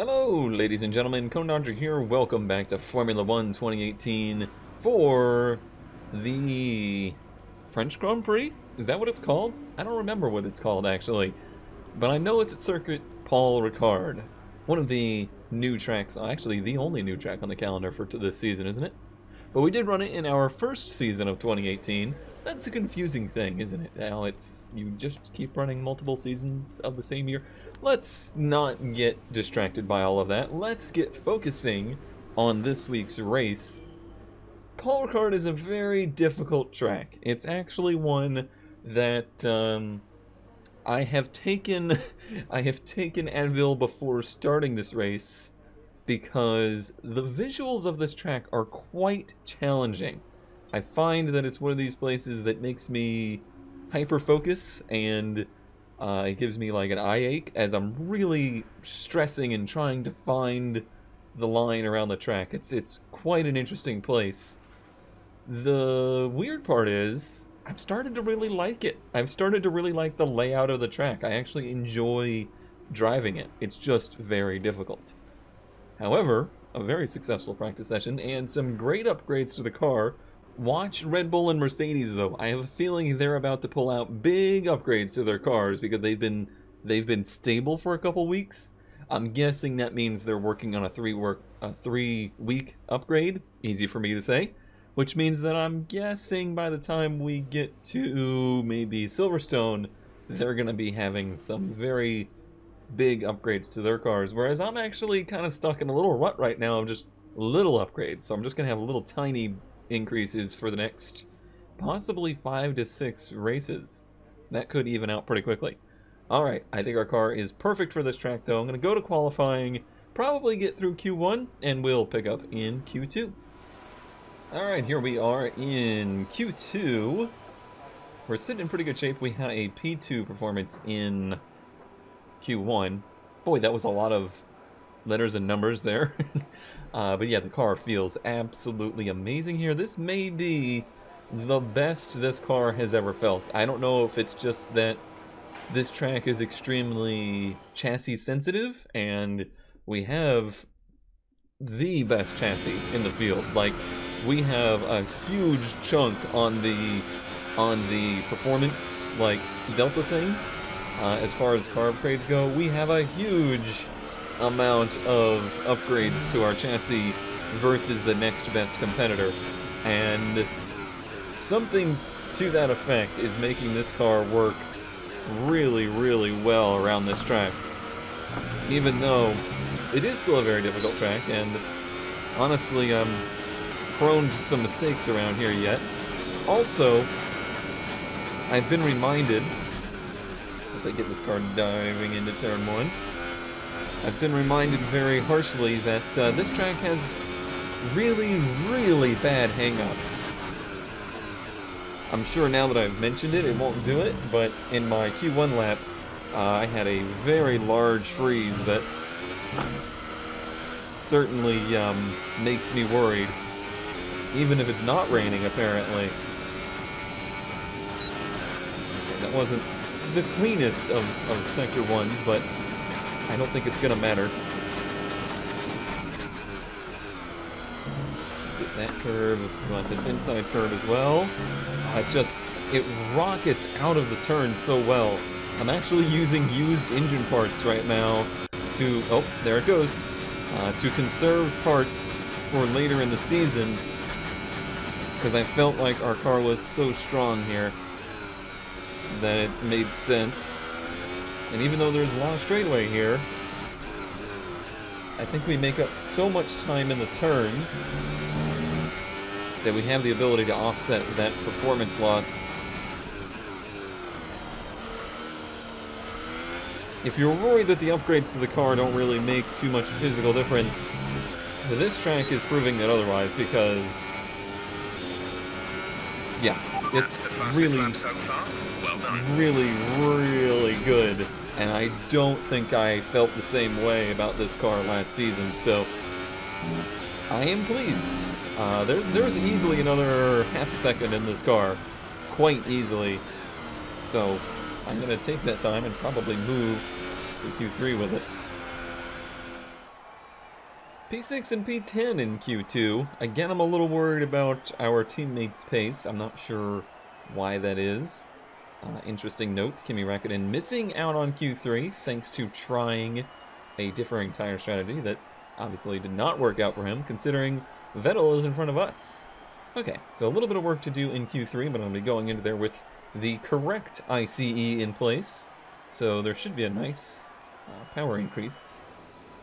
Hello, ladies and gentlemen, Conodger here. Welcome back to Formula 1 2018 for the French Grand Prix? Is that what it's called? I don't remember what it's called, actually. But I know it's at Circuit Paul Ricard. One of the new tracks, actually the only new track on the calendar for this season, isn't it? But we did run it in our first season of 2018. That's a confusing thing, isn't it? Now you just keep running multiple seasons of the same year. Let's not get distracted by all of that. Let's get focusing on this week's race. Paul Ricard is a very difficult track. It's actually one that I have taken Advil before starting this race because the visuals of this track are quite challenging. I find that it's one of these places that makes me hyper-focus and it gives me like an eye ache as I'm really stressing and trying to find the line around the track. It's quite an interesting place. The weird part is I've started to really like it. I've started to really like the layout of the track. I actually enjoy driving it. It's just very difficult. However, a very successful practice session and some great upgrades to the car. Watch Red Bull and Mercedes, though. I have a feeling they're about to pull out big upgrades to their cars because they've been stable for a couple weeks. I'm guessing that means they're working on a three-week upgrade. Easy for me to say. Which means that I'm guessing by the time we get to maybe Silverstone, they're going to be having some very big upgrades to their cars. Whereas I'm actually kind of stuck in a little rut right now of just little upgrades. So I'm just going to have little tiny increases for the next possibly 5 to 6 races. That could even out pretty quickly. Alright, I think our car is perfect for this track though. I'm going to go to qualifying, probably get through Q1, and we'll pick up in Q2. Alright, here we are in Q2. We're sitting in pretty good shape. We had a P2 performance in Q1. Boy, that was a lot of letters and numbers there. But yeah, the car feels absolutely amazing here. This may be the best this car has ever felt. I don't know if it's just that this track is extremely chassis sensitive and we have the best chassis in the field. Like, we have a huge chunk on the performance, like, delta thing. As far as car upgrades go, we have a huge amount of upgrades to our chassis versus the next best competitor, and something to that effect is making this car work really, really well around this track, even though it is still a very difficult track, and honestly I'm prone to some mistakes around here yet. Also, I've been reminded, as I get this car diving into turn 1, I've been reminded very harshly that this track has really, really bad hang-ups. I'm sure now that I've mentioned it, it won't do it, but in my Q1 lap, I had a very large freeze that certainly makes me worried, even if it's not raining, apparently. Okay, that wasn't the cleanest of Sector 1s, but I don't think it's gonna matter. Get that curve. We want this inside curve as well. It rockets out of the turn so well. I'm actually using used engine parts right now to, oh, there it goes, to conserve parts for later in the season, because I felt like our car was so strong here that it made sense. And even though there's a lot of straightaway here, I think we make up so much time in the turns that we have the ability to offset that performance loss. If you're worried that the upgrades to the car don't really make too much physical difference, this track is proving that otherwise, because yeah, it's really, really, really good. And I don't think I felt the same way about this car last season, so I am pleased. There's easily another half a second in this car, quite easily. So I'm going to take that time and probably move to Q3 with it. P6 and P10 in Q2. Again, I'm a little worried about our teammates' pace. I'm not sure why that is. Interesting note, Kimi Räikkönen missing out on Q3 thanks to trying a differing tire strategy that obviously did not work out for him, considering Vettel is in front of us. Okay, so a little bit of work to do in Q3, but I'm going to be going into there with the correct ICE in place. So there should be a nice power increase.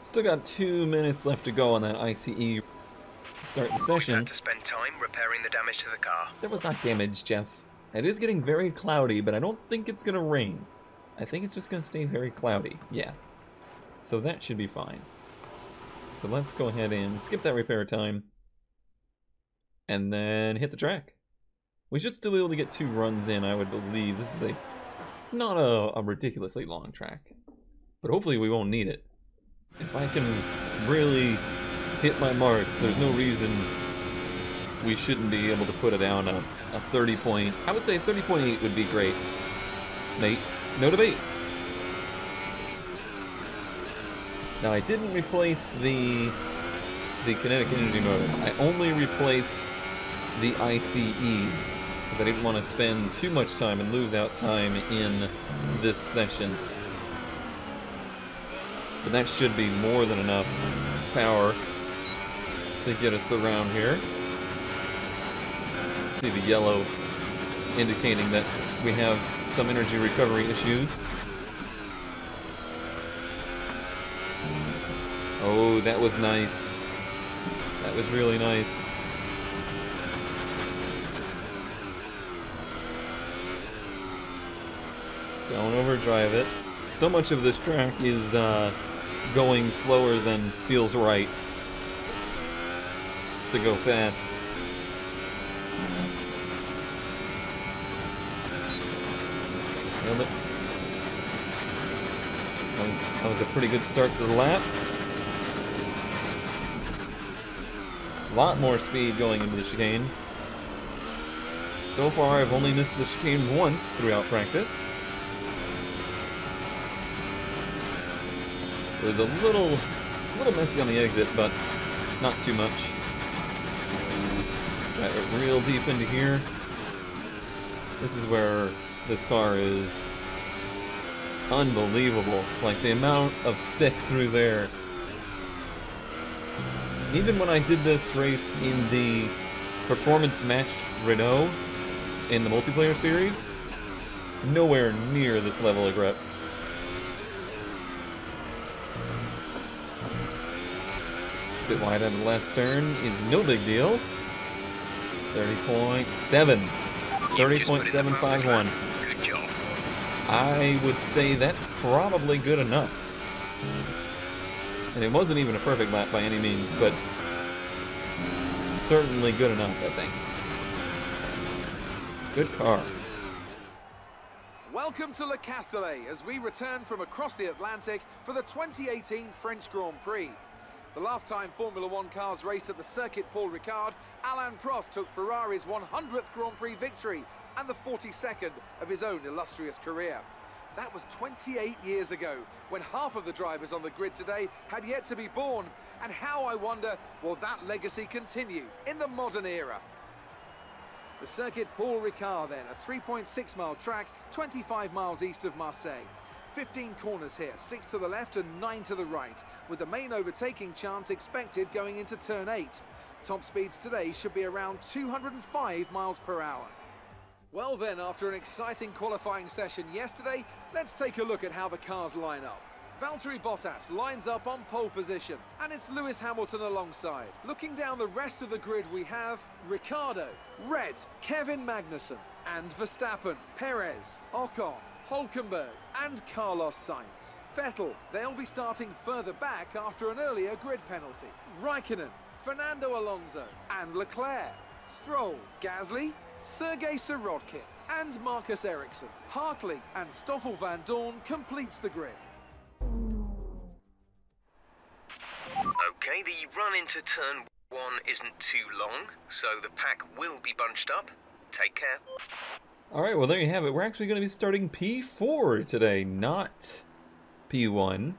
Still got 2 minutes left to go on that ICE. Start the session. We've had to spend time repairing the damage to the car. There was not damage, Jeff. It is getting very cloudy, but I don't think it's going to rain. I think it's just going to stay very cloudy. Yeah. So that should be fine. So let's go ahead and skip that repair time. And then hit the track. We should still be able to get 2 runs in, I would believe. This is not a ridiculously long track. But hopefully we won't need it. If I can really hit my marks, there's no reason we shouldn't be able to put it down a 30 point. I would say 30.8 would be great. Mate, no debate. Now I didn't replace the kinetic energy motor. I only replaced the ICE because I didn't want to spend too much time and lose out time in this session. But that should be more than enough power to get us around here. See the yellow indicating that we have some energy recovery issues. Oh, that was nice. That was really nice. Don't overdrive it. So much of this track is going slower than feels right to go fast. Nailed it. That was a pretty good start to the lap. A lot more speed going into the chicane. So far, I've only missed the chicane once throughout practice. It was a little messy on the exit, but not too much. Drive it real deep into here. This is where this car is unbelievable. Like the amount of stick through there. Even when I did this race in the Performance Match Renault in the multiplayer series, nowhere near this level of grip. Bit wide out of the last turn is no big deal. 30.7. 30.751. Good job. I would say that's probably good enough. And it wasn't even a perfect lap by any means, but certainly good enough, I think. Good car. Welcome to Le Castellet as we return from across the Atlantic for the 2018 French Grand Prix. The last time Formula One cars raced at the Circuit Paul Ricard, Alain Prost took Ferrari's 100th Grand Prix victory and the 42nd of his own illustrious career. That was 28 years ago, when half of the drivers on the grid today had yet to be born. And how, I wonder, will that legacy continue in the modern era? The Circuit Paul Ricard then, a 3.6-mile track, 25 miles east of Marseille. 15 corners here, 6 to the left and 9 to the right, with the main overtaking chance expected going into turn 8. Top speeds today should be around 205 miles per hour. Well then, after an exciting qualifying session yesterday, let's take a look at how the cars line up. Valtteri Bottas lines up on pole position, and it's Lewis Hamilton alongside. Looking down the rest of the grid, we have Ricciardo, Red, Kevin Magnussen, and Verstappen, Perez, Ocon, Hülkenberg, and Carlos Sainz. Vettel, they'll be starting further back after an earlier grid penalty. Raikkonen, Fernando Alonso, and Leclerc. Stroll, Gasly, Sergei Sirotkin, and Marcus Ericsson. Hartley and Stoffel van Dorn completes the grid. Okay, the run into turn 1 isn't too long, so the pack will be bunched up. Take care. Alright, well there you have it. We're actually going to be starting P4 today, not P1.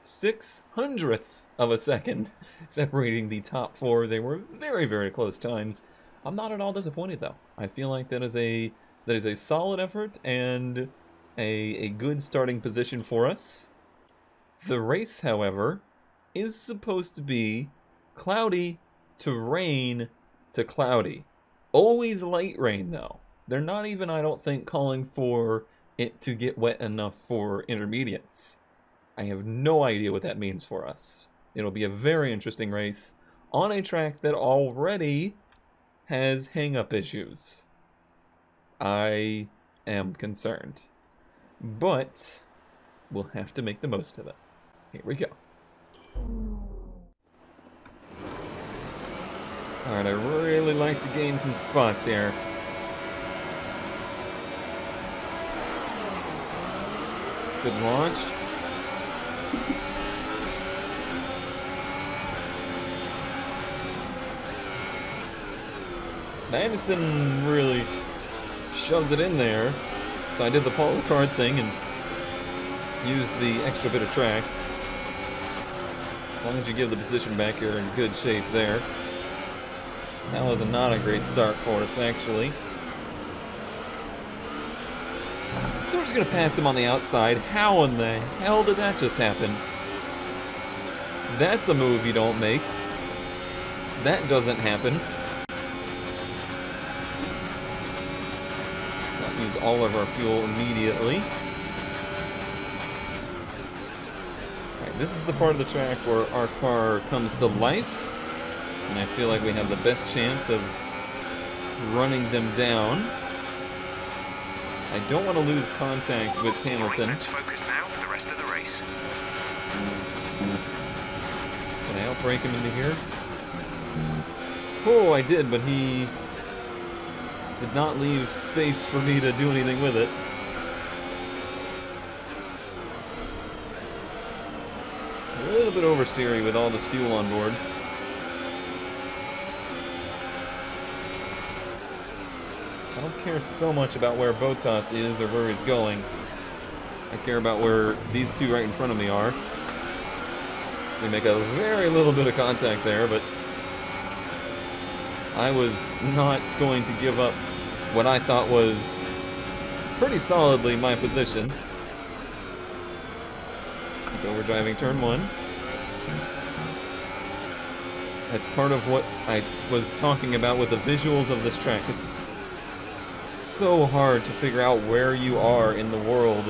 0.06 of a second separating the top four. They were very, very close times. I'm not at all disappointed though. I feel like that is a solid effort and a good starting position for us. The race, however, is supposed to be cloudy to rain to cloudy. Always light rain though. They're not even, I don't think, calling for it to get wet enough for intermediates. I have no idea what that means for us. It'll be a very interesting race on a track that already has hang-up issues. I am concerned. But we'll have to make the most of it. Here we go. Alright, I really like to gain some spots here. Good launch. Madison really shoved it in there, so I did the Paul Ricard thing and used the extra bit of track. As long as you give the position back, you're in good shape there. That was not a great start for us, actually. So we're just going to pass him on the outside. How in the hell did that just happen? That's a move you don't make. That doesn't happen. Not use all of our fuel immediately. Alright, this is the part of the track where our car comes to life. And I feel like we have the best chance of running them down. I don't want to lose contact with Hamilton. Let's focus now for the rest of the race. Can I outbrake him into here? Oh, I did, but he did not leave space for me to do anything with it. A little bit oversteery with all this fuel on board. I don't care so much about where Bottas is or where he's going. I care about where these two right in front of me are. We make a very little bit of contact there, but I was not going to give up what I thought was pretty solidly my position. Overdriving turn one. That's part of what I was talking about with the visuals of this track. It's so hard to figure out where you are in the world.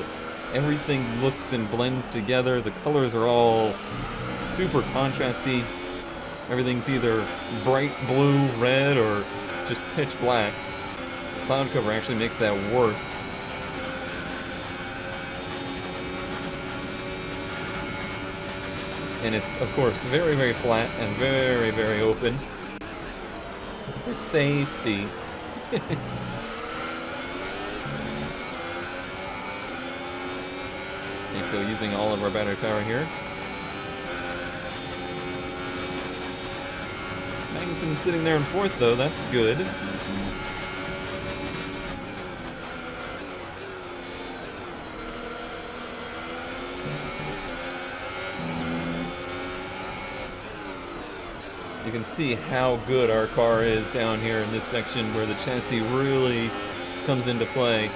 Everything looks and blends together. The colors are all super contrasty. Everything's either bright blue, red, or just pitch black. The cloud cover actually makes that worse. And it's, of course, very, very flat and very, very open. For safety. So using all of our battery power here. Magnussen's sitting there in fourth, though. That's good. You can see how good our car is down here in this section where the chassis really comes into play.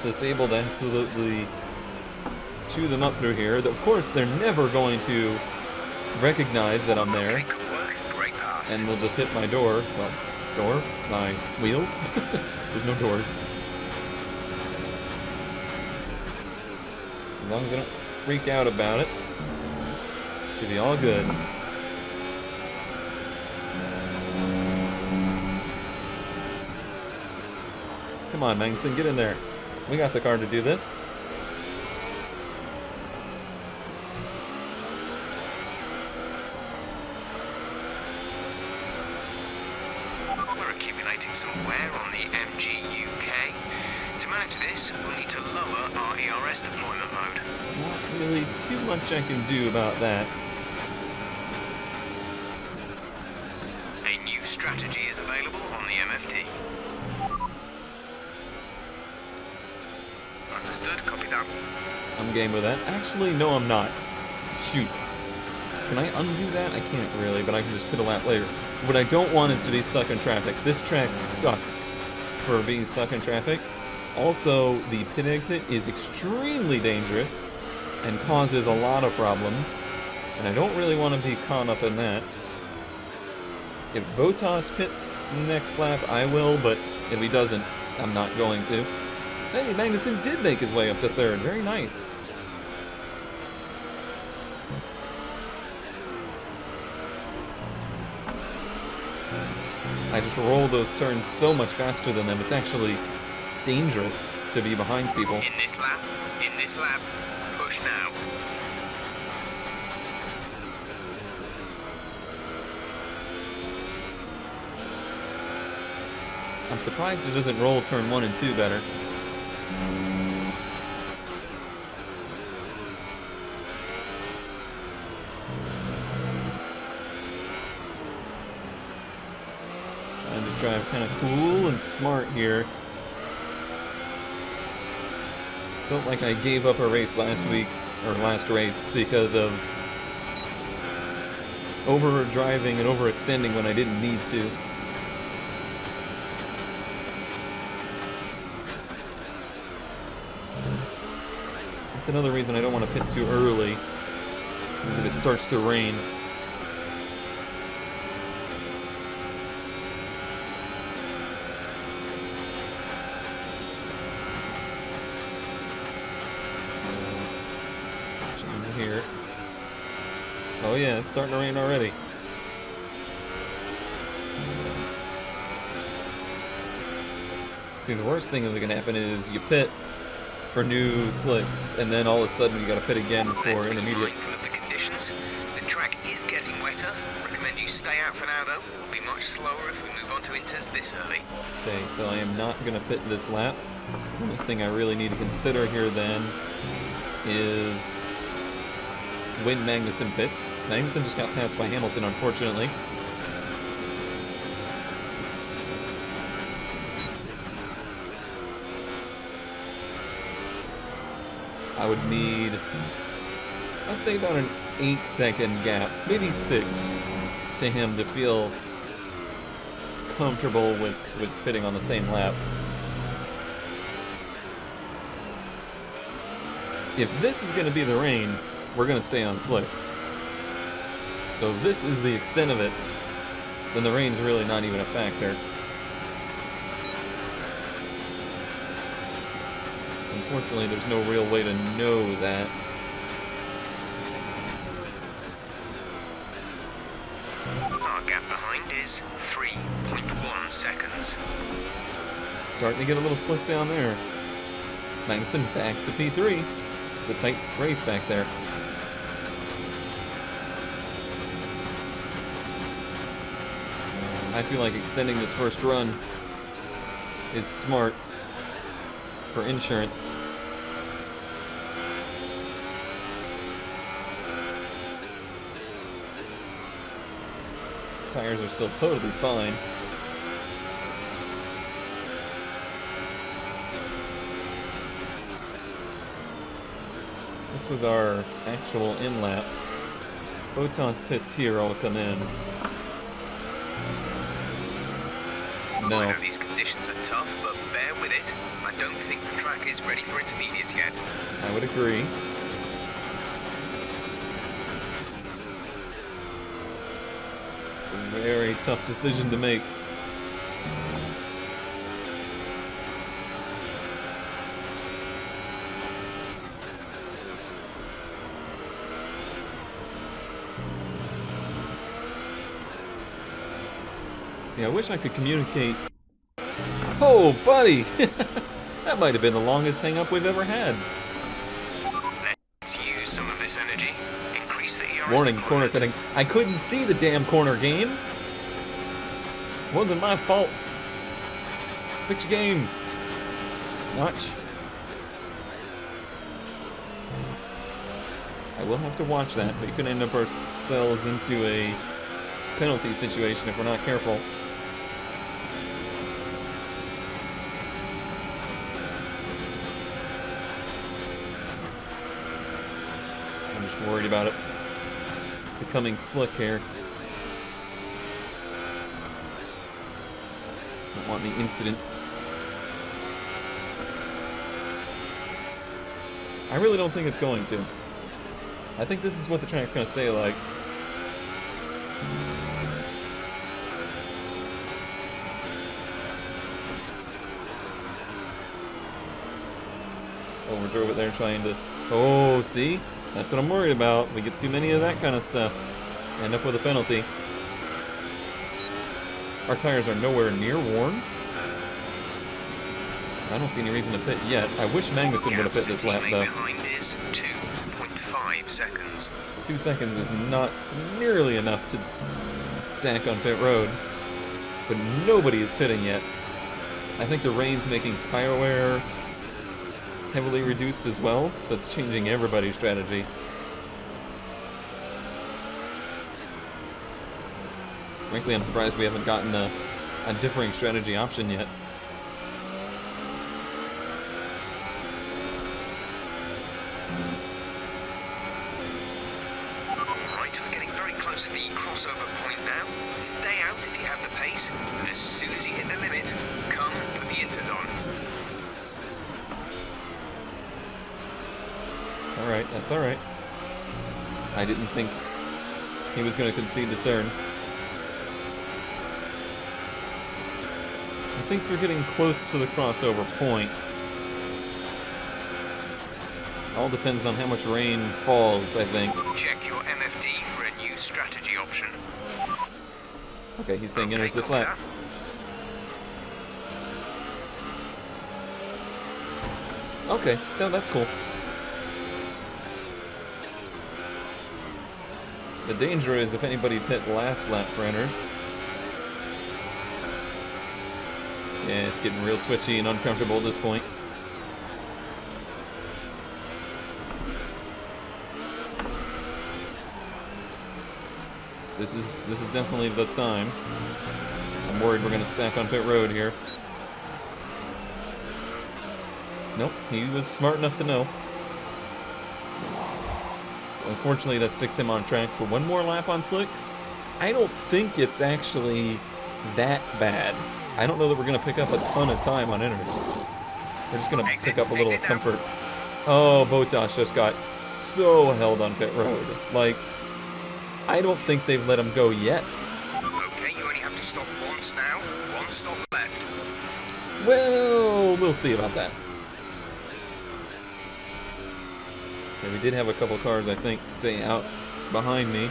Just able to absolutely chew them up through here. Of course, they're never going to recognize that I'm there. Okay, good work. Great pass. And we'll just hit my door. Well, door? My wheels? There's no doors. As long as they don't freak out about it, should be all good. Come on, Magnussen, get in there. We got the car to do this. We're accumulating some wear on the MGUK. To manage this, we'll need to lower our ERS deployment mode. Not really too much I can do about that. A new strategy is available on the MFD. Understood. Copy that. I'm game with that. Actually, no, I'm not. Shoot. Can I undo that? I can't really, but I can just pit a lap later. What I don't want is to be stuck in traffic. This track sucks for being stuck in traffic. Also, the pit exit is extremely dangerous and causes a lot of problems, and I don't really want to be caught up in that. If Botas pits next lap, I will, but if he doesn't, I'm not going to. Hey, Magnussen did make his way up to third. Very nice. I just roll those turns so much faster than them. It's actually dangerous to be behind people. In this lap, push now. I'm surprised it doesn't roll turn 1 and 2 better. Trying to drive kind of cool and smart here. Felt like I gave up a race last week, or last race, because of over-driving and overextending when I didn't need to. That's another reason I don't want to pit too early, is if it starts to rain. Here. Oh yeah, it's starting to rain already. See, the worst thing that can happen is you pit for new slicks, and then all of a sudden you gotta pit again for intermediates. Of the conditions. The track is getting wetter. Recommend you stay out for now, though. It'll be much slower if we move on to inters this early. Okay, so I am not gonna pit this lap. The only thing I really need to consider here then is when Magnussen pits. Magnussen just got passed by Hamilton, unfortunately. I would need, I'd say about an 8-second gap, maybe 6, to him to feel comfortable with pitting on the same lap. If this is going to be the rain, we're going to stay on slicks. So if this is the extent of it, then the rain's really not even a factor. Unfortunately, there's no real way to know that. Our gap behind is 3.1 seconds. Starting to get a little slick down there. Magnussen back to P3. It's a tight race back there. I feel like extending this first run is smart for insurance. Tires are still totally fine. This was our actual in-lap. Botas pits here all come in. No. I know these conditions are tough, but bear with it. I don't think the track is ready for intermediates yet. I would agree. It's a very tough decision to make. See, I wish I could communicate. Oh, buddy! That might have been the longest hang-up we've ever had. Let's use some of this energy. Increase the ERS Warning, deployment. corner cutting. I couldn't see the damn corner game. Wasn't my fault. Fix your game. Watch. I will have to watch that, but you could end up ourselves into a penalty situation if we're not careful. Just worried about it becoming slick here. Don't want any incidents. I really don't think it's going to. I think this is what the track's going to stay like. Overdrove it there trying to... Oh, see? That's what I'm worried about. We get too many of that kind of stuff. End up with a penalty. Our tires are nowhere near worn. So I don't see any reason to pit yet. I wish Magnussen would have pit this lap, though. Behind is 2.5 seconds. 2 seconds is not nearly enough to stack on pit road. But nobody is pitting yet. I think the rain's making tire wear heavily reduced as well, so that's changing everybody's strategy. Frankly, I'm surprised we haven't gotten a differing strategy option yet. Alright, we're getting very close to the crossover point now. Stay out if you have the pace, and as soon as you hit the limit, come and put the inters on. Alright, that's alright. I didn't think he was going to concede the turn. He thinks we're getting close to the crossover point. All depends on how much rain falls, I think. Check your MFD for a new strategy option. Okay, he's saying enters this lap. Okay, no, that's cool. The danger is if anybody pit last lap for enters. Yeah, it's getting real twitchy and uncomfortable at this point. This is definitely the time. I'm worried we're gonna stack on pit road here. Nope, he was smart enough to know. Unfortunately, that sticks him on track for one more lap on slicks. I don't think it's actually that bad. I don't know that we're going to pick up a ton of time on enters. We're just going to pick up a little comfort. Oh, Bottas just got so held on pit road. Like, I don't think they've let him go yet. Okay, you only have to stop once now. One stop left. Well, we'll see about that. Yeah, we did have a couple cars, I think, stay out behind me.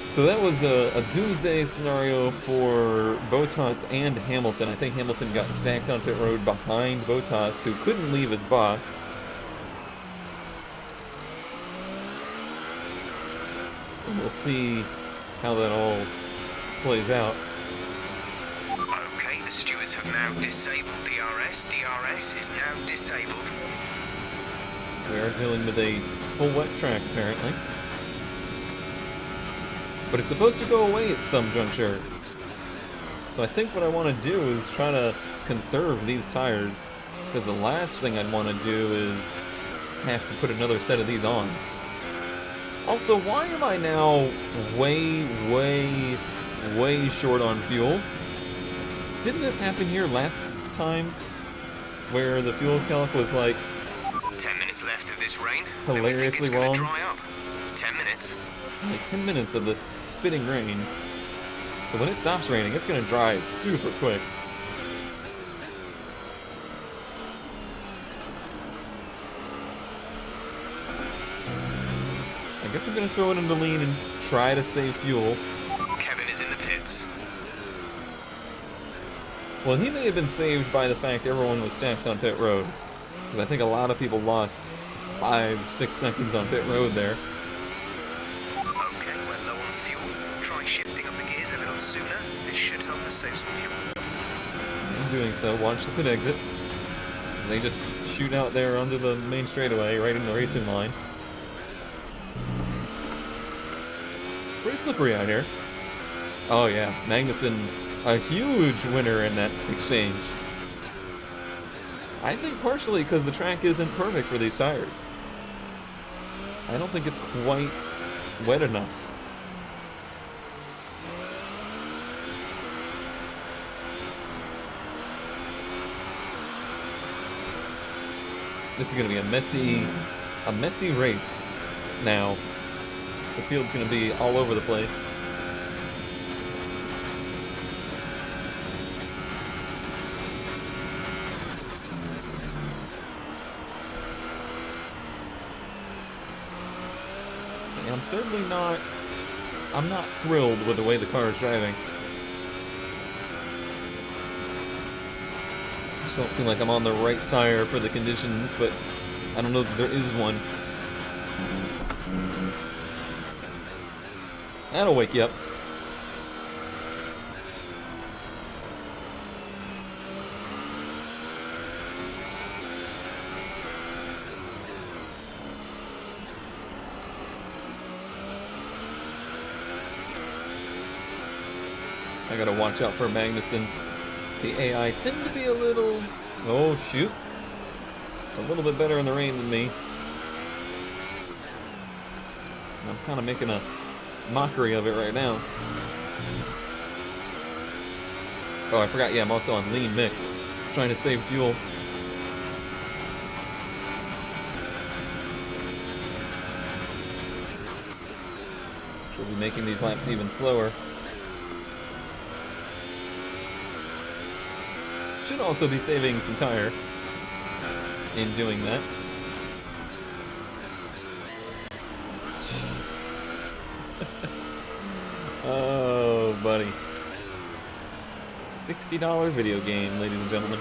So that was a doomsday scenario for Bottas and Hamilton. I think Hamilton got stacked on pit road behind Bottas, who couldn't leave his box. So we'll see how that all plays out. Okay, the stewards have now disabled DRS. DRS is now disabled. So we are dealing with a full wet track, apparently. But it's supposed to go away at some juncture. So I think what I want to do is try to conserve these tires, because the last thing I'd want to do is have to put another set of these on. Also, why am I now way short on fuel? Didn't this happen here last time, where the fuel calc was like 10 minutes left of this rain. hilariously Then we think it's wrong? gonna dry up. 10 minutes. Like 10 minutes of this spitting rain. So when it stops raining, it's going to dry super quick. I guess I'm going to throw it into lean and try to save fuel. Kevin is in the pits. Well, he may have been saved by the fact everyone was stacked on pit road. Because I think a lot of people lost 5-6 seconds on pit road there. Okay, we're low on fuel. Try shifting up the gears a little sooner. This should help us save some fuel. In doing so, watch the pit exit. They just shoot out there onto the main straightaway, right in the racing line. It's pretty slippery out here. Oh yeah, Magnussen, a huge winner in that exchange. I think partially because the track isn't perfect for these tires. I don't think it's quite wet enough. This is going to be a messy race now. The field's going to be all over the place. And I'm certainly not... I'm not thrilled with the way the car is driving. I just don't feel like I'm on the right tire for the conditions, but I don't know that there is one. That'll wake you up. I gotta watch out for Magnussen. The AI tend to be a little... Oh, shoot. A little bit better in the rain than me. I'm kind of making a mockery of it right now. Oh, I forgot, yeah, I'm also on lean mix. Trying to save fuel. Should be making these laps even slower. Should also be saving some tire in doing that. Jeez. Oh, buddy. $60 video game, ladies and gentlemen.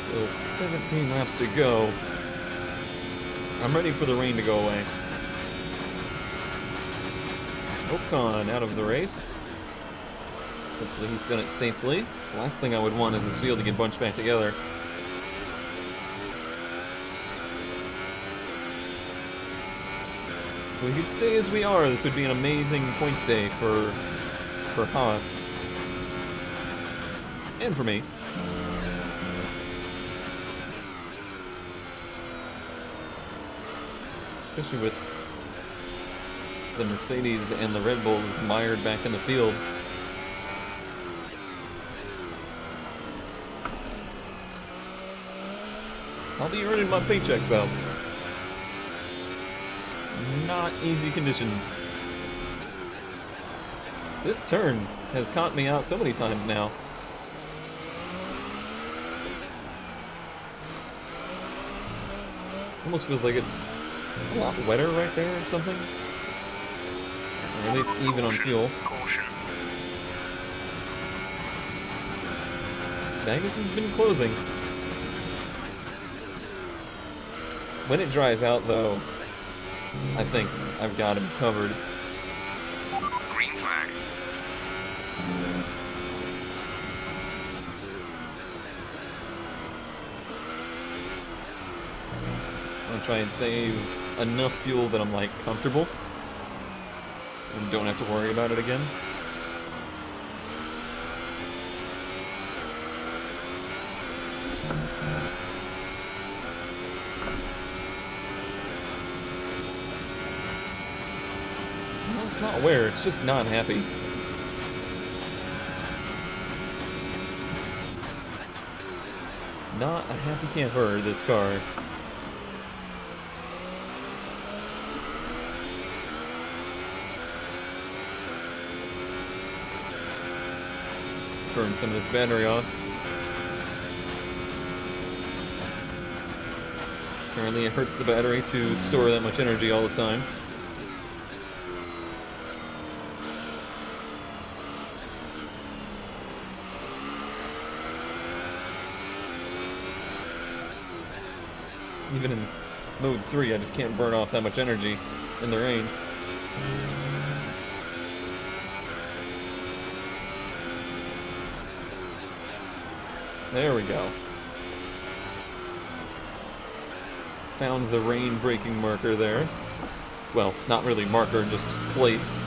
Still 17 laps to go. I'm ready for the rain to go away. Ocon out of the race. Hopefully he's done it safely. The last thing I would want is this field to get bunched back together. If we could stay as we are, this would be an amazing points day for Haas. And for me. Especially with the Mercedes and the Red Bulls mired back in the field. I'll be earning my paycheck though. Not easy conditions. This turn has caught me out so many times now. Almost feels like it's a lot wetter right there or something. Or at least even on fuel. Caution. Magnussen's been closing. When it dries out, though, I think I've got him covered. Green flag. I'm gonna try and save enough fuel that I'm, like, comfortable. And don't have to worry about it again. Well, it's not aware, it's just not happy. Not a happy camper, this car. Burn some of this battery off. Apparently it hurts the battery to store that much energy all the time. Even in mode 3, I just can't burn off that much energy in the rain. There we go. Found the rain braking marker there. Well, not really marker, just place.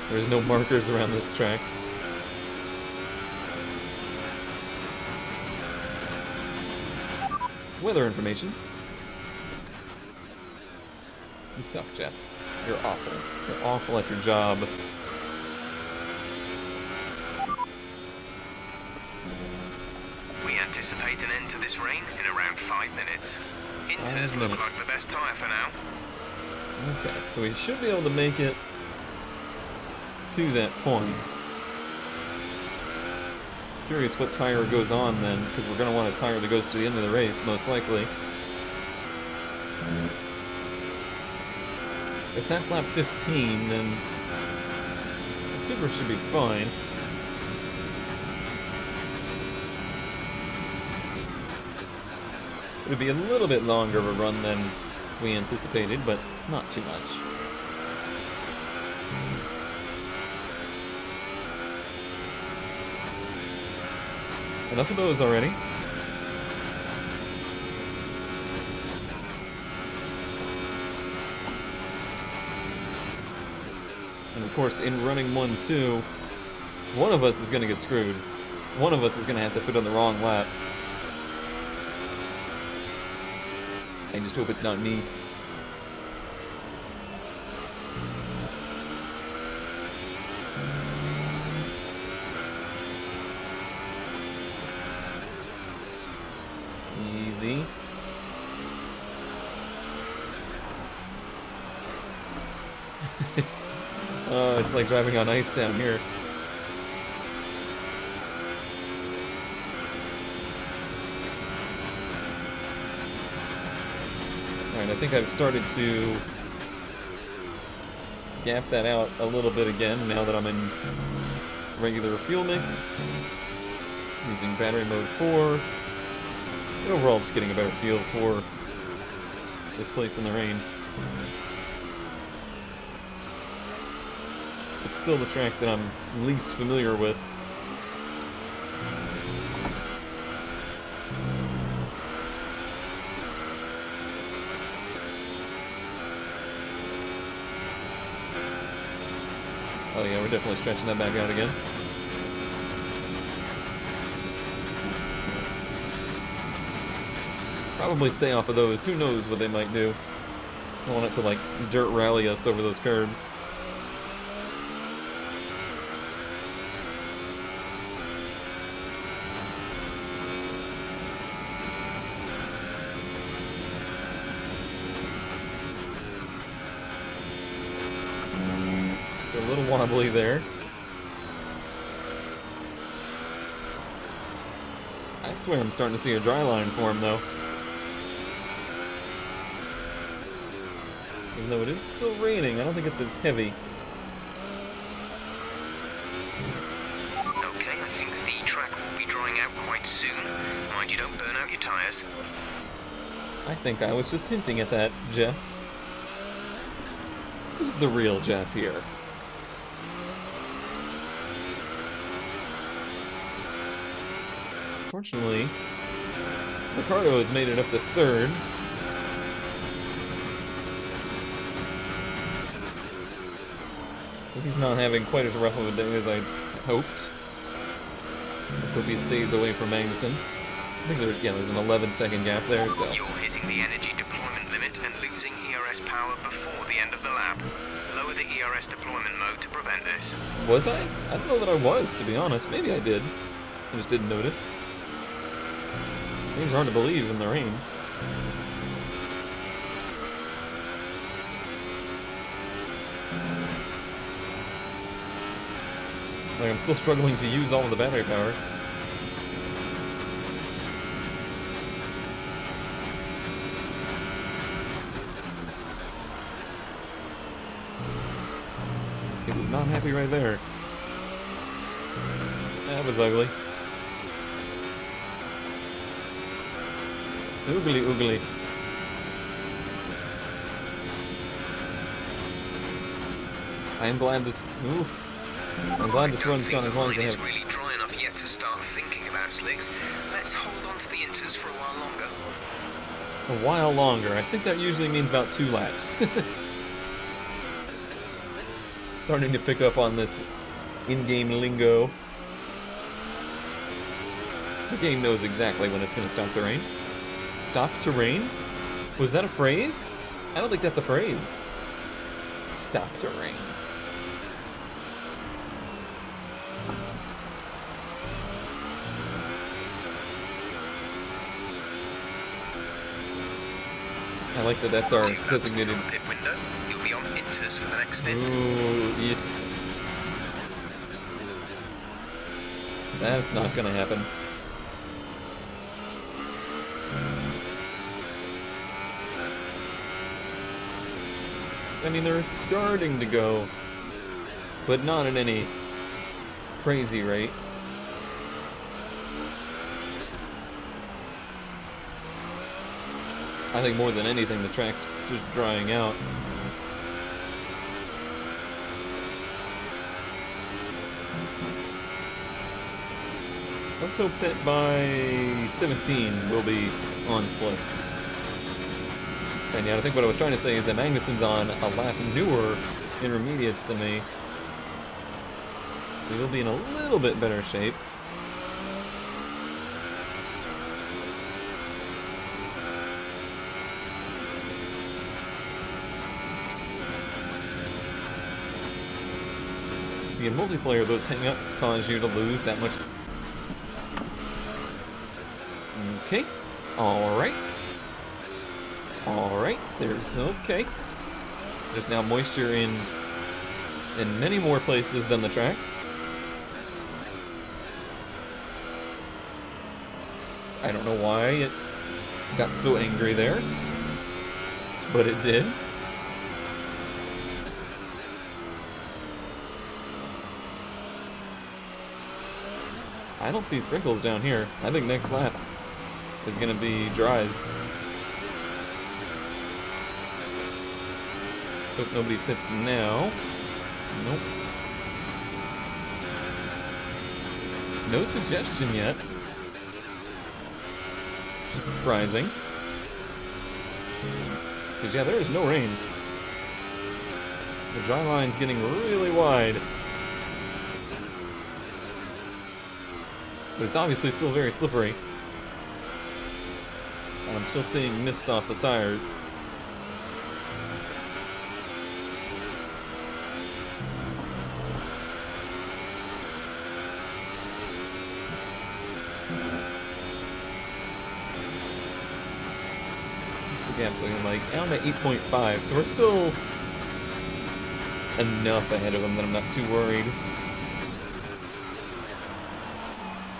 There's no markers around this track. Weather information. You suck, Jeff. You're awful. You're awful at your job. We anticipate an end to this rain in around 5 minutes. Inters look like the best tyre for now. Okay, so we should be able to make it to that point. Curious what tire goes on then, because we're going to want a tire that goes to the end of the race, most likely. If that's lap 15, then the Super should be fine. It would be a little bit longer of a run than we anticipated, but not too much. Enough of those already. And of course, in running 1-2, one of us is going to get screwed. One of us is going to have to put on the wrong lap. I just hope it's not me. Easy. It's like driving on ice down here. Alright, I think I've started to gap that out a little bit again now that I'm in regular fuel mix. Using battery mode 4. And overall, just getting a better feel for this place in the rain. It's still the track that I'm least familiar with. Oh yeah, we're definitely stretching that back out again. Probably stay off of those. Who knows what they might do. I don't want it to, like, dirt rally us over those curbs. It's a little wobbly there. I swear I'm starting to see a dry line form, though. Even though it is still raining, I don't think it's as heavy. Okay, I think the track will be drying out quite soon. Mind you don't burn out your tyres. I think I was just hinting at that, Jeff. Who's the real Jeff here? Fortunately, Ricardo has made it up to third. He's not having quite as rough of a day as I hoped. Let's hope he stays away from Magnussen. I think there's an 11-second gap there, so... You're hitting the energy deployment limit and losing ERS power before the end of the lap. Lower the ERS deployment mode to prevent this. Was I? I don't know that I was, to be honest. Maybe I did. I just didn't notice. Seems hard to believe in the rain. Like, I'm still struggling to use all of the battery power. It was not happy right there. That was ugly. Oogly oogly. I am glad this... Oof. I'm glad this run's gone as long as I have. It's really dry enough yet to start thinking about slicks. Let's hold on to the inters for a while longer. A while longer. I think that usually means about 2 laps. Starting to pick up on this in-game lingo. The game knows exactly when it's going to stop to rain. Stop to rain? Was that a phrase? I don't think that's a phrase. Stop to rain. I like that that's our designated... Pit window. You'll be on inters for the next stint. Ooh, yeah. That's not gonna happen. I mean, they're starting to go, but not at any crazy rate. I think more than anything, the track's just drying out. Let's hope that by 17 we'll be on slicks. And yeah, I think what I was trying to say is that Magnussen's on a lap newer intermediates than me. So he'll be in a little bit better shape. See, in multiplayer, those hang-ups cause you to lose that much. Okay. Alright. Alright, there's okay. There's now moisture in many more places than the track. I don't know why it got so angry there, but it did. I don't see sprinkles down here. I think next lap is going to be dries. So nobody pits now. Nope. No suggestion yet. Which is surprising. Because yeah, there is no rain. The dry line's getting really wide. But it's obviously still very slippery. And I'm still seeing mist off the tires. The gap's looking like, I'm at 8.5, so we're still enough ahead of him that I'm not too worried.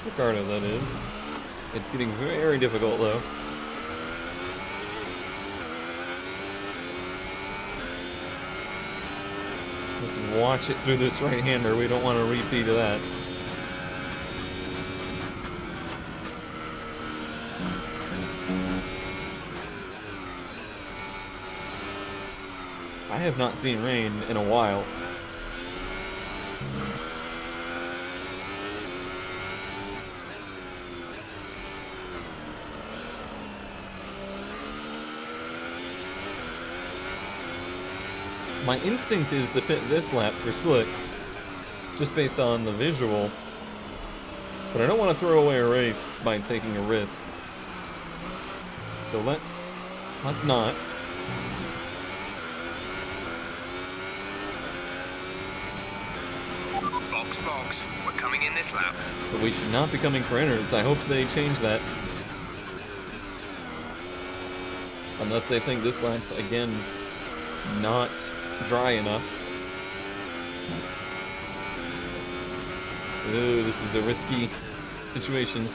Ricardo, that is. It's getting very difficult, though. Let's watch it through this right-hander. We don't want to repeat of that. I have not seen rain in a while. My instinct is to pit this lap for slicks, just based on the visual, but I don't want to throw away a race by taking a risk. So let's not. Box, we're coming in this lap. But we should not be coming for inners. I hope they change that. Unless they think this lap's, again, not dry enough. Ooh, this is a risky situation.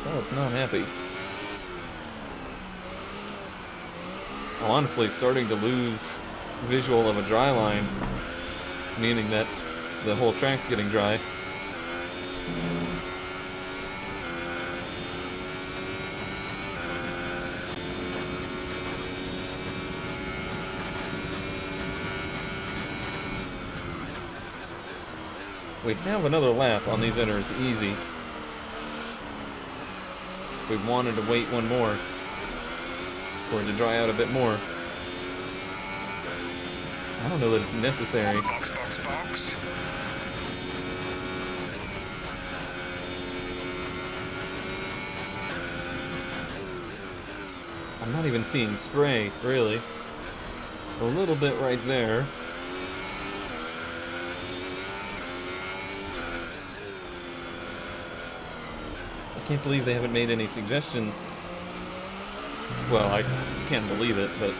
Oh, it's not happy. I'm honestly starting to lose visual of a dry line, meaning that the whole track's getting dry. We have another lap on these inners, easy. We wanted to wait one more for it to dry out a bit more. I don't know that it's necessary. Box, box, box. I'm not even seeing spray, really. A little bit right there. I can't believe they haven't made any suggestions. Well, I can't believe it, but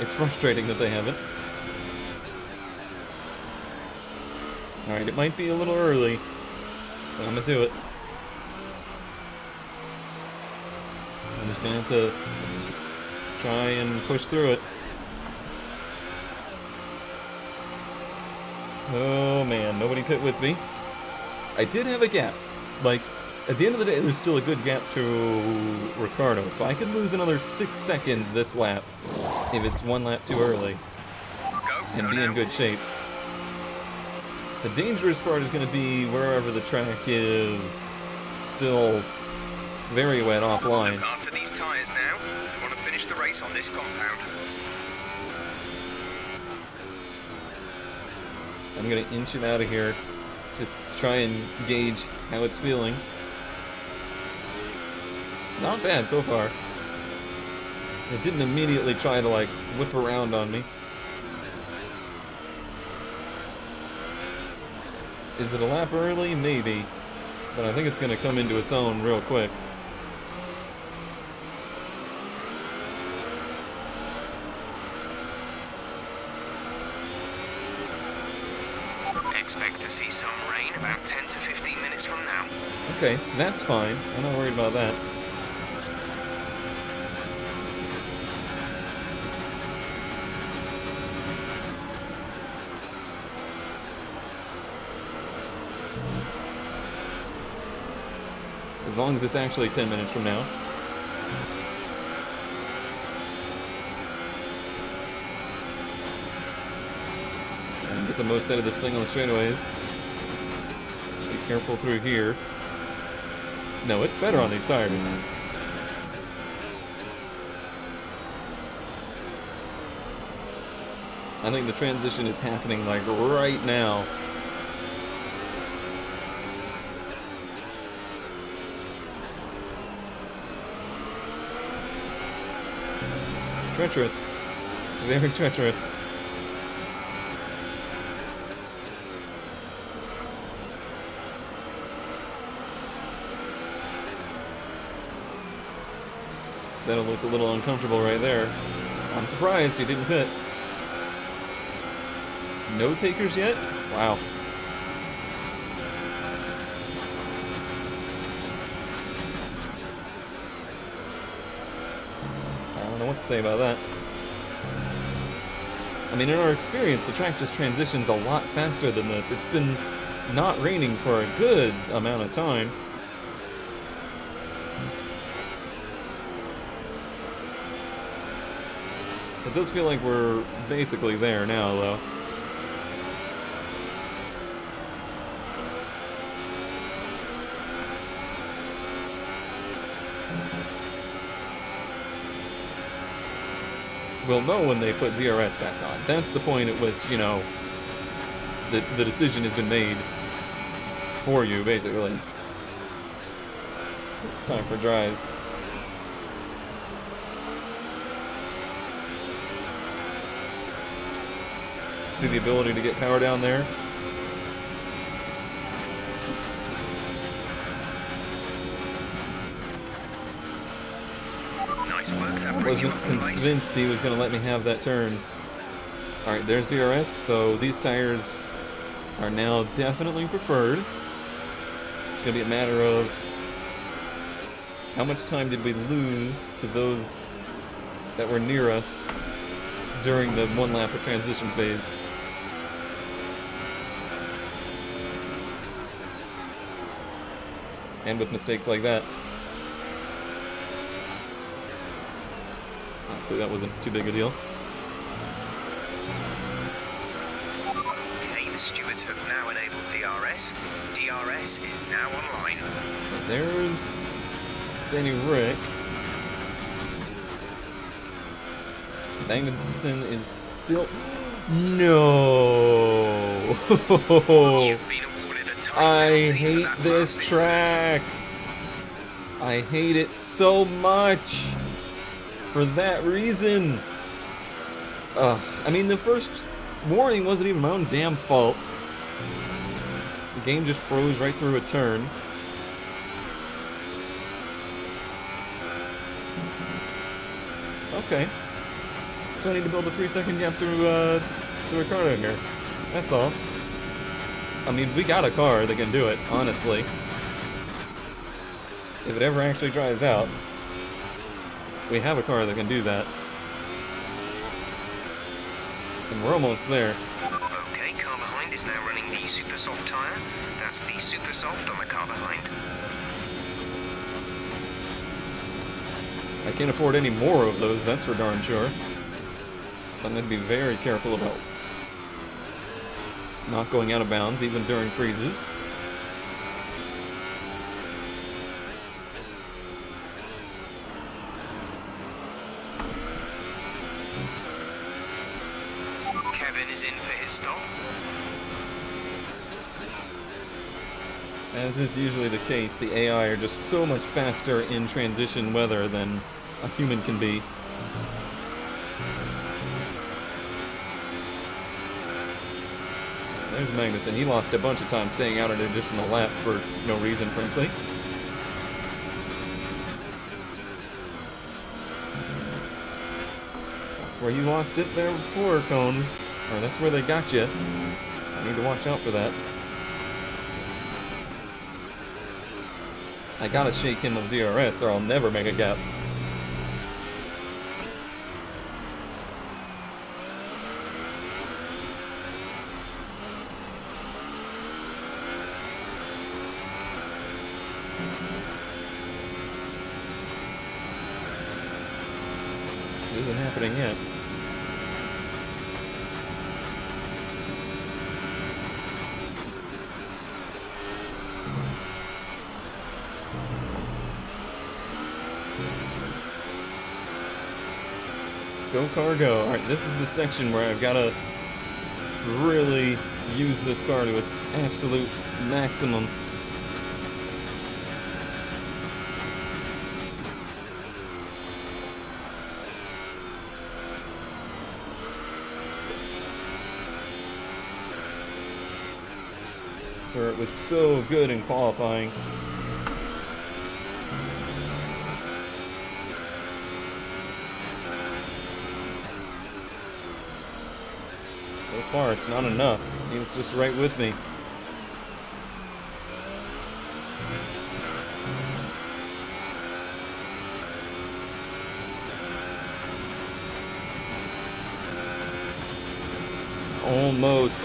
it's frustrating that they haven't. Alright, it might be a little early, but I'm gonna do it. I'm just gonna have to try and push through it. Oh man, nobody pit with me. I did have a gap. Like, at the end of the day, there's still a good gap to Ricardo, so I could lose another 6 seconds this lap if it's one lap too early and be in good shape. The dangerous part is going to be wherever the track is still very wet offline. After these tyres now, we want to finish the race on this compound. I'm going to inch it out of here, just try and gauge how it's feeling. Not bad so far. It didn't immediately try to like whip around on me. Is it a lap early? Maybe. But I think it's going to come into its own real quick. Expect to see some rain about 10 to 15 minutes from now. Okay, that's fine. I'm not worried about that. As long as it's actually 10 minutes from now. And get the most out of this thing on the straightaways. Be careful through here. No, it's better on these tires. I think the transition is happening like right now. Treacherous. Very treacherous. That'll look a little uncomfortable right there. I'm surprised he didn't pit. No takers yet? Wow. I don't know what to say about that. I mean, in our experience, the track just transitions a lot faster than this. It's been not raining for a good amount of time. It does feel like we're basically there now, though. We'll know when they put DRS back on. That's the point at which, you know, the decision has been made for you, basically. It's time for dries. See the ability to get power down there? Nice work, that I brings you wasn't up in place. convinced he was going to let me have that turn. Alright, there's DRS, so these tires are now definitely preferred. It's going to be a matter of how much time did we lose to those that were near us during the one lap of transition phase. And with mistakes like that. Honestly, that wasn't too big a deal. Okay, the stewards have now enabled DRS. DRS is now online. And there's Danny Rick. Magnussen is still... No! You've been awarded a time I penalty for hate that this last track! I hate it so much! For that reason! I mean, the first warning wasn't even my own damn fault. The game just froze right through a turn. Okay. So I need to build a 3-second gap to Ricardo here. That's all. I mean, we got a car that can do it, honestly. If it ever actually dries out, we have a car that can do that. And we're almost there. Okay, car behind is now running the super soft tyre. That's the super soft on the car behind. I can't afford any more of those, that's for darn sure. So I'm going to be very careful about not going out of bounds, even during freezes. Kevin is in for his stop. As is usually the case, the AI are just so much faster in transition weather than a human can be. There's Magnussen. He lost a bunch of time staying out an additional lap for no reason, frankly. That's where you lost it there before, Cone. Or that's where they got you. I need to watch out for that. I gotta shake him of DRS or I'll never make a gap. It isn't happening yet. Go car go. Alright, this is the section where I've got to really use this car to its absolute maximum. Where it was so good in qualifying. So far, it's not enough. It's just right with me.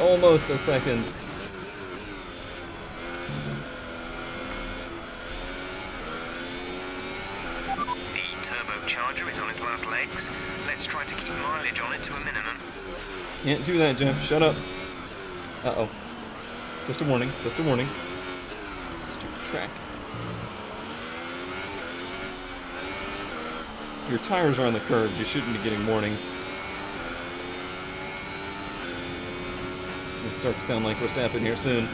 Almost a second. The turbocharger is on its last legs. Let's try to keep mileage on it to a minimum. Can't do that, Jeff. Shut up. Uh-oh. Just a warning. Just a warning. Stupid track. Your tires are on the curve. You shouldn't be getting warnings. It'll start to sound like Verstappen here soon.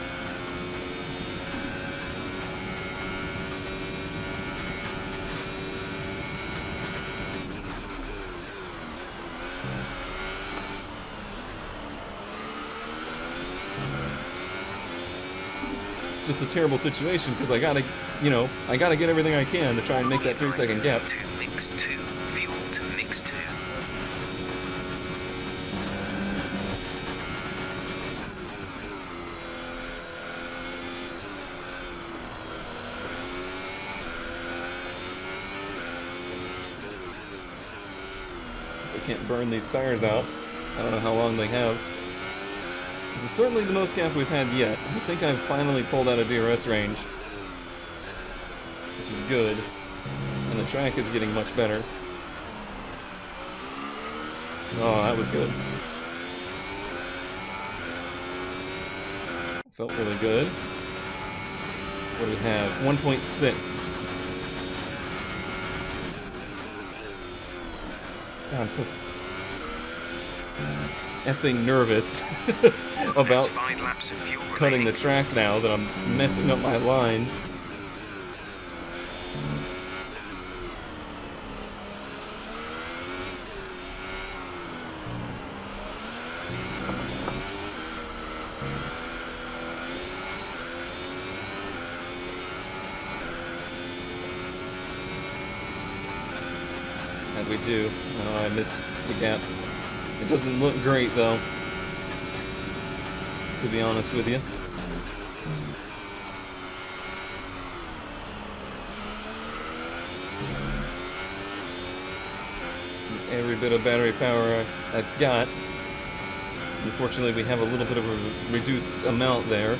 It's just a terrible situation because I gotta, I gotta get everything I can to try and make that 3-second gap. To mix 2. Fuel to mix 2. So I can't burn these tires out. I don't know how long they have. This is certainly the most gap we've had yet. I think I've finally pulled out of DRS range, which is good. And the track is getting much better. Oh, that was good. Felt really good. What do we have? 1.6. God, I'm so... effing nervous about There's 5 laps of fuel cutting the remaining. track now that I'm messing up my lines. And we do. Oh, I missed the gap. It doesn't look great though, to be honest with you. Use every bit of battery power that's got. Unfortunately, we have a little bit of a reduced amount there.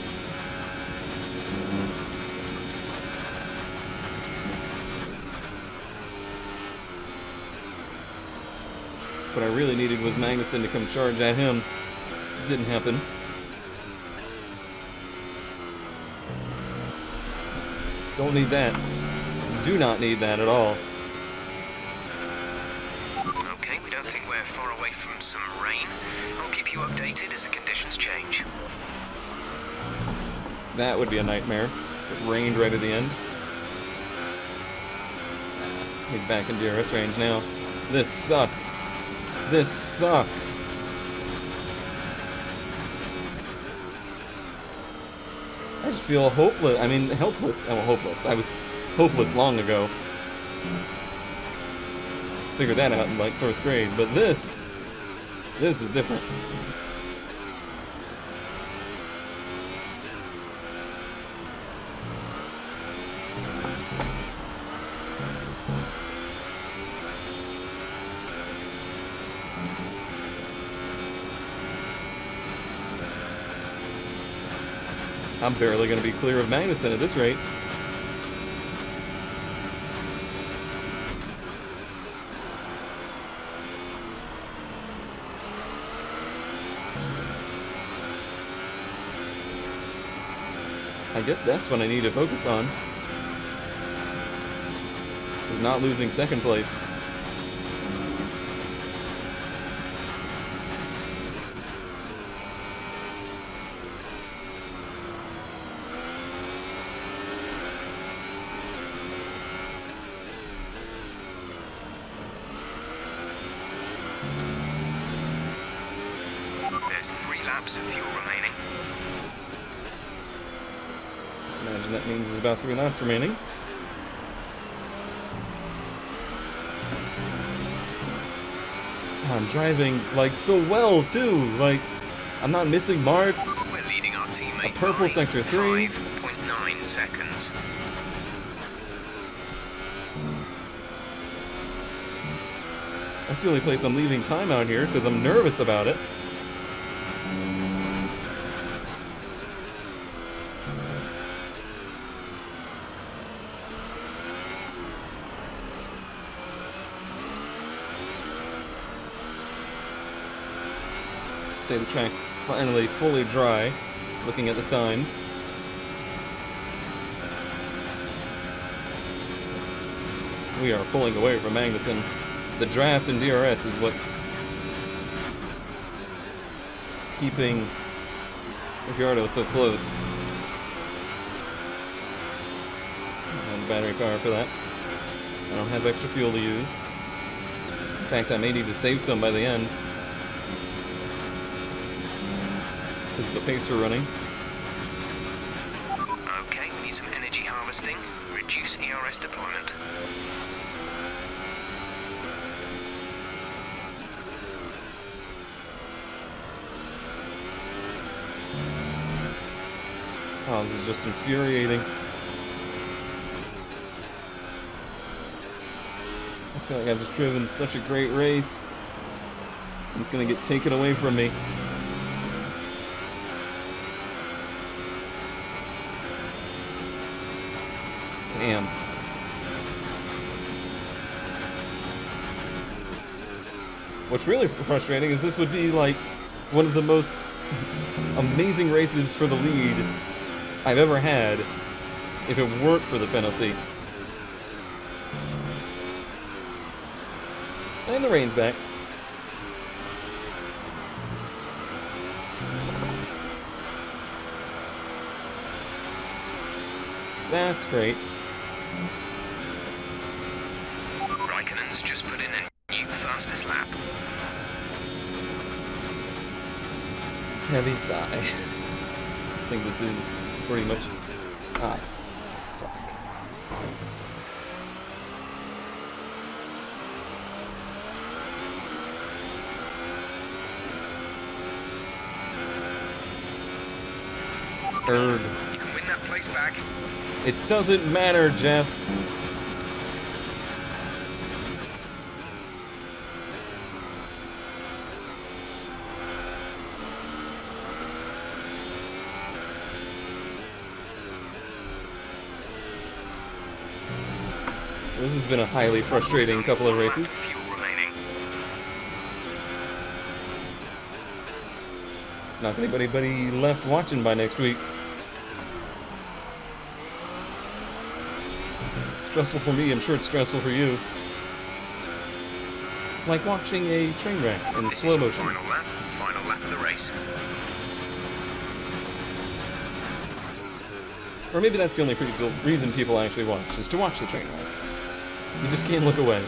What I really needed was Magnussen to come charge at him. Didn't happen. Don't need that. Do not need that at all. Okay, we don't think we're far away from some rain. I'll keep you updated as the conditions change. That would be a nightmare. It rained right at the end. He's back in DRS range now. This sucks. This sucks. I just feel hopeless. I mean, helpless. Oh, hopeless. I was hopeless long ago. Figured that out in like 4th grade. But this is different. I'm barely going to be clear of Magnussen at this rate. I guess that's what I need to focus on. Is not losing 2nd place. There's 3 laps of fuel remaining. Imagine that means there's about 3 laps remaining. I'm driving like so well too. Like I'm not missing marks. We're leading our teammate A purple by sector 3. 5.9 seconds. That's the only place I'm leaving time out here because I'm nervous about it. Say the track's finally fully dry, looking at the times. We are pulling away from Magnussen. The draft in DRS is what's keeping Ricciardo so close. And battery power for that. I don't have extra fuel to use. In fact, I may need to save some by the end. Because of the pace we're running. Okay, we need some energy harvesting. Reduce ERS deployment. Oh, this is just infuriating. I feel like I've just driven such a great race. It's gonna get taken away from me. Damn. What's really frustrating is this would be like one of the most amazing races for the lead I've ever had if it weren't for the penalty. And the rain's back. That's great. Raikkonen's just put in a new fastest lap. Heavy sigh. I think this is pretty much... Ah, fuck. Third. You can win that place back. It doesn't matter, Jeff. This has been a highly frustrating couple of races. Fuel remaining. There's not gonna be anybody left watching by next week. Stressful for me, I'm sure it's stressful for you. Like watching a train wreck in This slow is your motion. final lap of the race. Or maybe that's the only reason people actually watch, is to watch the train wreck. You just can't look away.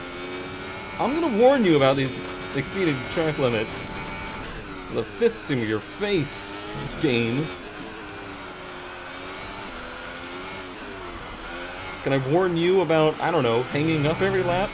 I'm gonna warn you about these exceeded track limits. The fist in your face game. Can I warn you about, I don't know, hanging up every lap?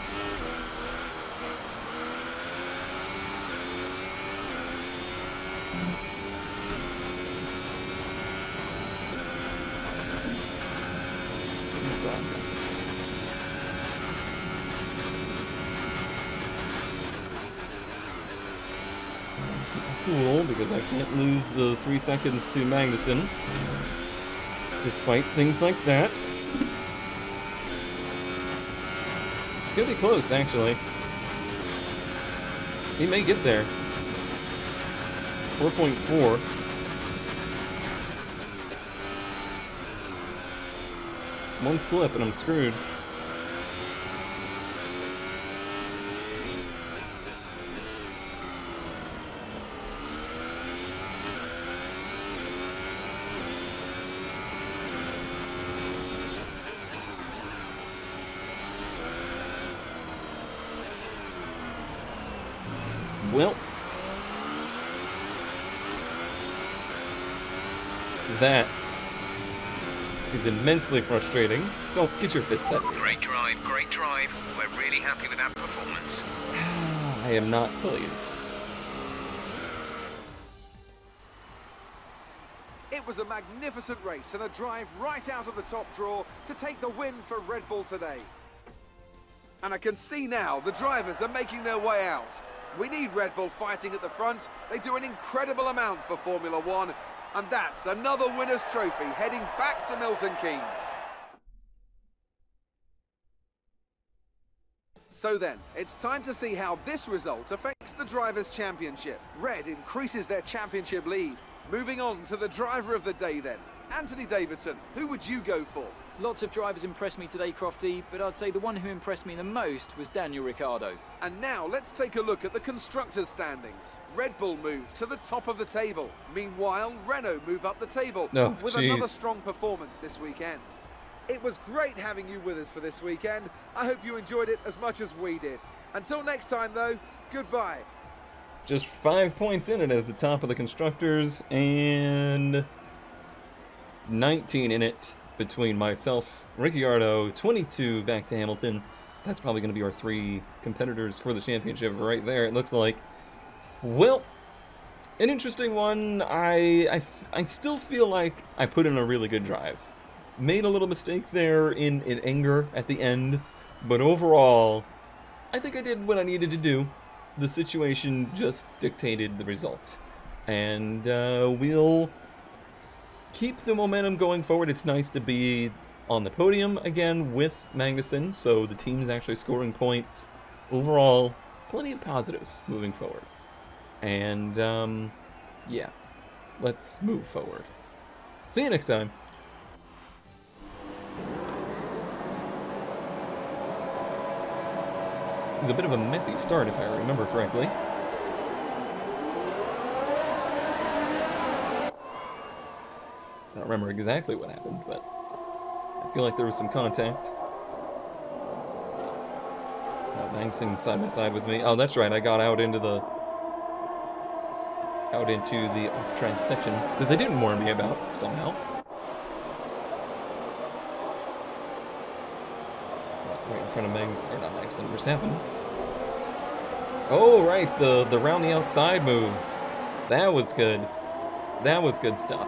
Cool, because I can't lose the 3 seconds to Magnussen. Despite things like that. It's gonna be close, actually. He may get there. 4.4. One slip and I'm screwed. Well, that is immensely frustrating. Don't get your fist up. Great drive, great drive. We're really happy with that performance. I am not pleased. It was a magnificent race and a drive right out of the top draw to take the win for Red Bull today. And I can see now the drivers are making their way out. We need Red Bull fighting at the front. They do an incredible amount for Formula One. And that's another winner's trophy heading back to Milton Keynes. So then, it's time to see how this result affects the Drivers' Championship. Red increases their championship lead. Moving on to the driver of the day then. Anthony Davidson, who would you go for? Lots of drivers impressed me today, Crofty, but I'd say the one who impressed me the most was Daniel Ricciardo. And now let's take a look at the constructors' standings. Red Bull move to the top of the table. Meanwhile, Renault move up the table with another strong performance this weekend. It was great having you with us for this weekend. I hope you enjoyed it as much as we did. Until next time though, goodbye. Just 5 points in it at the top of the constructors and 19 in it between myself, Ricciardo, 22 back to Hamilton. That's probably going to be our 3 competitors for the championship right there, it looks like. Well, an interesting one. I still feel like I put in a really good drive. Made a little mistake there in anger at the end, but overall, I think I did what I needed to do. The situation just dictated the result. And we'll keep the momentum going forward. It's nice to be on the podium again with Magnussen, so the team's actually scoring points. Overall, plenty of positives moving forward. And, yeah, let's move forward. See you next time. It was a bit of a messy start, if I remember correctly. I don't remember exactly what happened, but I feel like there was some contact. Magnussen side by side with me. Oh, that's right. I got out into the off-track section that they didn't warn me about somehow. So right in front of or not Magnussen, Verstappen. Oh, right, the round the outside move. That was good. That was good stuff.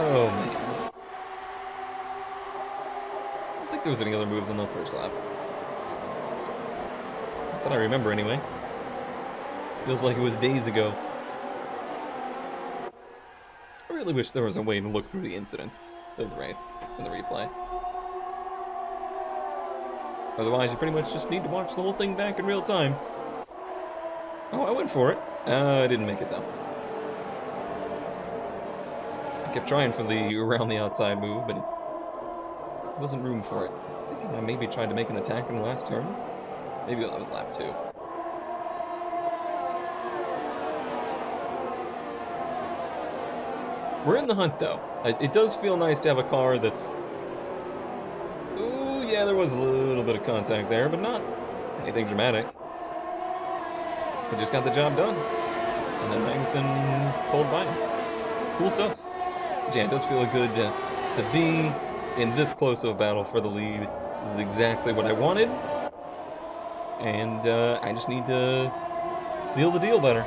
Oh, man. I don't think there was any other moves on the first lap. Not that I remember, anyway. Feels like it was days ago. I really wish there was a way to look through the incidents of the race in the replay. Otherwise, you pretty much just need to watch the whole thing back in real time. Oh, I went for it. I didn't make it, though. I kept trying for the around the outside move, but there wasn't room for it. I think I maybe tried to make an attack in the last turn. Maybe that was lap 2. We're in the hunt, though. It does feel nice to have a car that's... Ooh, yeah, there was a little bit of contact there, but not anything dramatic. He just got the job done. And then Magnussen pulled by him. Cool stuff. Yeah, it does feel good to be in this close of a battle for the lead. This is exactly what I wanted. And I just need to seal the deal better.